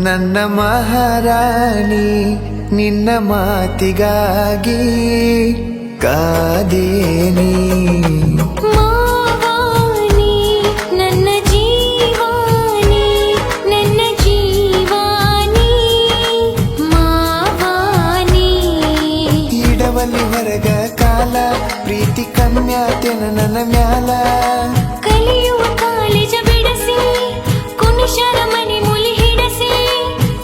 ನನ್ನ ಮಹಾರಾಣಿ ನಿನ್ನ ಮಾತಿಗಾಗಿ ಕಾದೇನಿ ಮಾವಾನಿ ನನ್ನ ಜೀವಾನಿ ನನ್ನ ಜೀವಾನಿ ಮಾವಾನಿ ಇಡವಲ್ಲಿ ಹೊರಗ ಕಾಲ ಪ್ರೀತಿ ಕಮ್ಯಾತೆನ ನನ್ನ ಮ್ಯಾಲ ಕಲಿಯುವ ಕಾಲೇಜ ಬಿಡಸಿ ಕುಣಿಶರ ಮನೆ ಮುಲಿ ಹಿಡಸಿ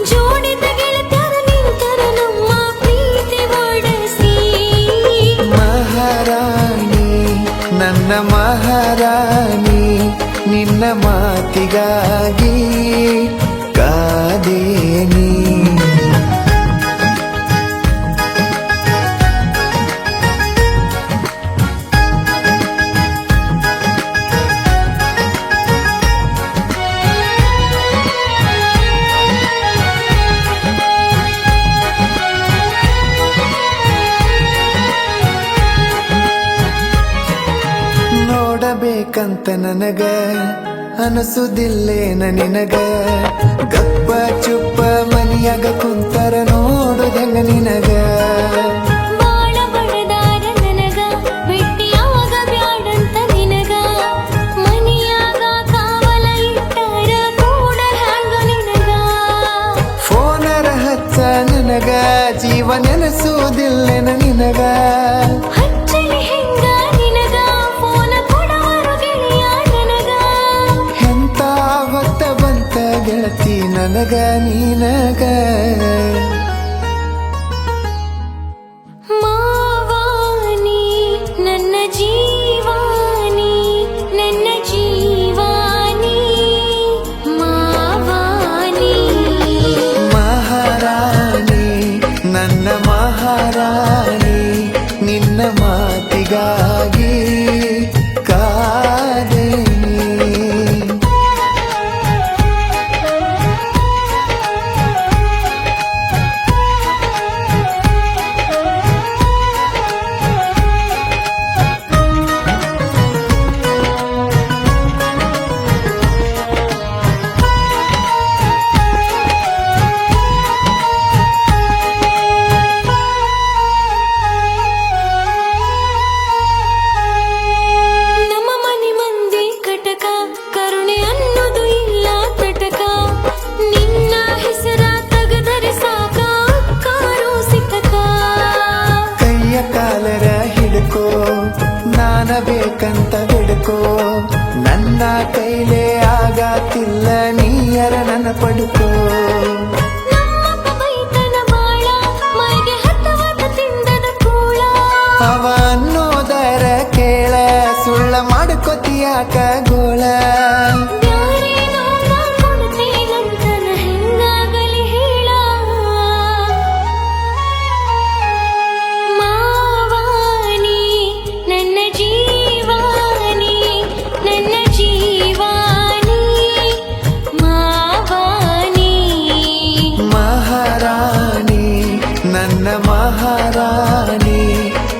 ಜೋಡಿದ ಗೆಳತರ ನಿಂತರ ನಮ್ಮ ಪ್ರೀತಿ ಒಡಸಿ ಮಹಾರಾಣಿ ನನ್ನ ಮಹಾರಾಣಿ ನಿನ್ನ ಮಾತಿಗಾಗಿ ಕಾದೇನಿ ನೋಡಬೇಕಂತ ನನಗ ಅನಸುದಿಲ್ಲೇನ ನಿನಗ ಗಪ್ಪ ಚುಪ್ಪ ಮನಿಯಾಗ ಕುಂತರ ನೋಡುದಂಗ ನಿನಗ ಬಾಳ ಬಡದಾರ ನನಗ ಭೇಟಿಯಾಗ ಬ್ಯಾಡಂತ ನಿನಗ ಮನಿಯಾಗ ಕಾವಲ ಇಟ್ಟಾರ ಕೂಡ ಹ್ಯಾಂಗ ನಿನಗ ಫೋನರ ಹಚ್ಚ ನನಗ ಜೀವ ನೆನಸುವುದಿಲ್ಲೇನ ನಿನಗ ಹಚ್ಚಲಿ ಹೆಂಗ ನಿನಗ ಫೋನ ಕೊಡವರು ಗೆಳೆಯ ನನಗ ಎಂತ ಹೊತ್ತ ಬಂತ ಗೆಳತಿ ನನಗ ನೀನಗ ಮಾವಾನಿ ನನ್ನ ಜೀವಾನಿ ನನ್ನ ಜೀವಾನಿ ಮಾವಾನಿ ಮಹಾರಾಣಿ ನನ್ನ ಮಹಾರಾಣಿ ನಿನ್ನ ಮಾತಿಗಾಗಿ ಕಾದೇನಿ ನಮ್ಮ ಮನೆ ಮಂದಿ ಕಟಕ ಕರುಣೆ ಅನ್ನೋದು ಇಲ್ಲ ತಟಕ ನಿನ್ನ ಹೆಸರ ತಗದರೆ ಸಾಕ ಕಾರು ಸಿಕ್ಕಕ ಕೈಯ ಕಾಲರ ಹಿಡ್ಕೋ ನಾನ ಬೇಕಂತ ಬಿಡ್ಕೋ ನನ್ನ ಕೈಲೇ ಆಗತ್ತಿಲ್ಲ ನೀಯರ ನನ್ನ ಪಡ್ಕೋ ನಮ್ಮಪ್ಪ ಬೈತನ ಬಾಳ ಮೈಗೆ ಹತ್ತವಾದ ತಿಂದದ ಕೂಳ ಅವ ಅನ್ನೋದರ ಕೇಳ ಸುಳ್ಳ ಮಾಡ್ಕೊತಿಯಾಕ ಗೋಳ ಬ್ಯಾರೆ ನೋಡ ಕೊಡ್ತೇನಂತನ ಹೆಂಗಾಗಲಿ ಹೇಳ ಮಾವಾನಿ ನನ್ನ ಜೀವಾನಿ ನನ್ನ ಜೀವಾನಿ ಮಾವಾನಿ ಮಹಾರಾಣಿ ನನ್ನ ಮಹಾರಾಣಿ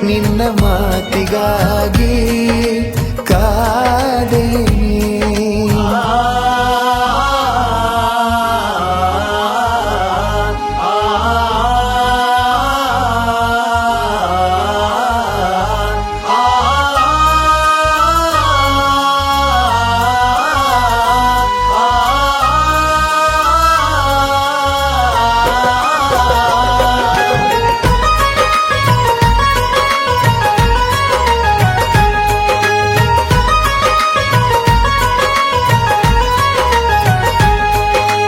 ನಿನ್ನ ಮಾತಿಗಾಗಿ ಕಾದೇನಿ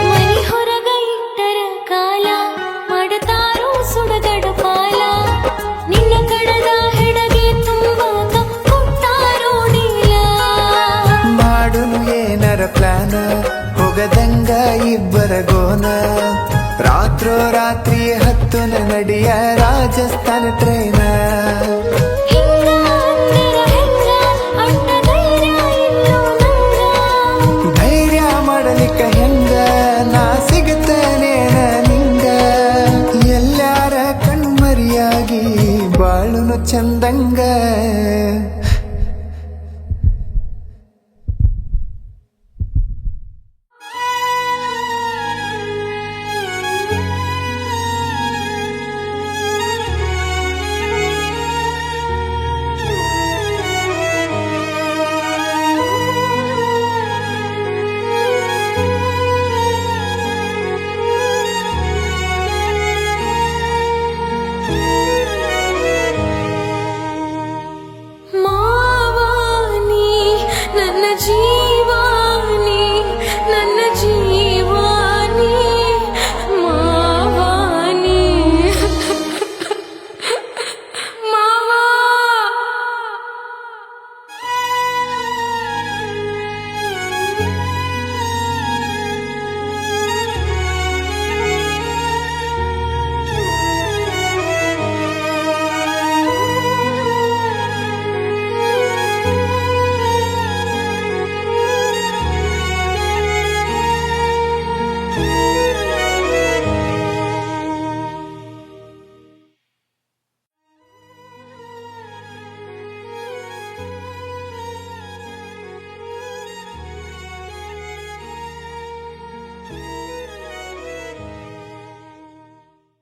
ಮನಿ ಹೊರಗ ಇಟ್ಟರ ಕಾಲ ಮಾಡತಾರೋ ಸುಡಗಡ ಪಾಲ ನಿನ್ನ ಕಡದ ಹೆಡಗೆ ತುಂಬಾಕ ಕೊಟ್ಟಾರೋ ಡೀಲ ಮಾಡುನು ಏನರ ಪ್ಲಾನ ಹೋಗದಂಗ ಇಬ್ಬರ ಗೋನ ರಾತ್ರೋ ರಾತ್ರಿ ಹತ್ತುನ ನಡಿಯ ರಾಜಸ್ಥಾನ ಟ್ರೈನ ಹಿಂಗ ಅಂದರ ಹೆಂಗ ಅಣ್ಣ ಧೈರ್ಯ ಇಲ್ಲೋ ನಂಗ ಧೈರ್ಯ ಮಾಡಲಿಕ್ಕ ಹೆಂಗ ನಾ ಸಿಗುತ್ತನೇನ ನಿಂಗ ಎಲ್ಲಾರ ಕಣ್ಮರಿಯಾಗಿ ಬಾಳುನು ಚಂದಂಗ